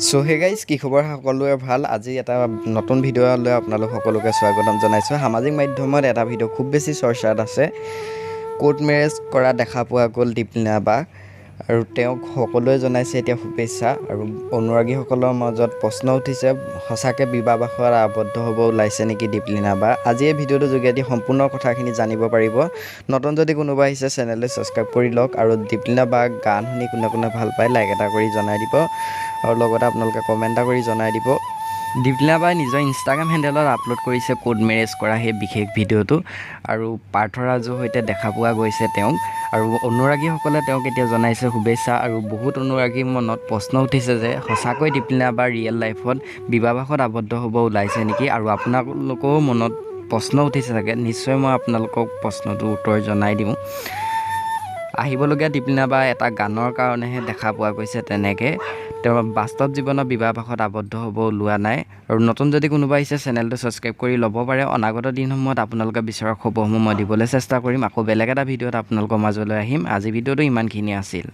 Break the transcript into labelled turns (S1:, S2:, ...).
S1: So hey guys কি খবৰ সকলোৰে ভাল আজি এটা নতুন ভিডিঅ' লৈ আপোনালোক সকলোকে স্বাগতম জনাইছোঁ। সামাজিক মাধ্যমত এটা ভিডিঅ' খুব বেছি চৰ্চাত আছে। কোৰ্ট মেৰেজ কৰা দেখা পোৱা গ'ল দীপলিনা বা আৰু তেওঁক সকলোৱে জনাইছে এতিয়া শুভেচ্ছা আৰু অনুৰাগীসকলৰ মাজত প্ৰশ্ন উঠিছে সঁচাকৈ বিবাহপাশত আবদ্ধ হ'ব ওলাইছে নেকি দীপলিনা বা। আজি এই ভিডিঅ'টোৰ যোগেদি সম্পূৰ্ণ কথাখিনি জানিব পাৰিব। নতুন যদি কোনোবা আহিছে চেনেলটো ছাবস্ক্ৰাইব কৰি লওক আৰু দীপলিনা বা গান শুনি কোনে কোনে ভাল পায় লাইক এটা কৰি জনাই দিব আৰু লগতে আপোনালোকে কমেণ্ট এটা কৰি জনাই দিব। দীপলিনা বাই নিজৰ ইনষ্টাগ্ৰাম হেণ্ডেলত আপলোড কৰিছে কোৰ্ট মেৰেজ কৰা সেই বিশেষ ভিডিঅ'টো আৰু পাৰ্থৰাজৰ সৈতে দেখা পোৱা গৈছে তেওঁক আৰু অনুৰাগীসকলে তেওঁক এতিয়া জনাইছে শুভেচ্ছা আৰু বহুত অনুৰাগীৰ মনত প্ৰশ্ন উঠিছে যে সঁচাকৈ দীপলিনা বা ৰিয়েল লাইফত বিবাহপাশত আবদ্ধ হ'ব ওলাইছে নেকি আৰু আপোনালোকৰো মনত প্ৰশ্ন উঠিছে চাগে। নিশ্চয় মই আপোনালোকক প্ৰশ্নটোৰ উত্তৰ জনাই দিওঁ। আহিবলগীয়া দীপলিনা বা এটা গানৰ কাৰণেহে দেখা পোৱা গৈছে তেনেকৈ তেওঁ বাস্তৱ জীৱনত বিবাহপাশত আবদ্ধ হ'ব ওলোৱা নাই আৰু নতুন যদি কোনোবা আহিছে চেনেলটো ছাবস্ক্ৰাইব কৰি ল'ব পাৰে। অনাগত দিনসমূহত আপোনালোকে বিচৰা খবৰসমূহ মই দিবলৈ চেষ্টা কৰিম। আকৌ বেলেগ এটা ভিডিঅ'ত আপোনালোকৰ মাজলৈ আহিম। আজি ভিডিঅ'টো ইমানখিনি আছিল।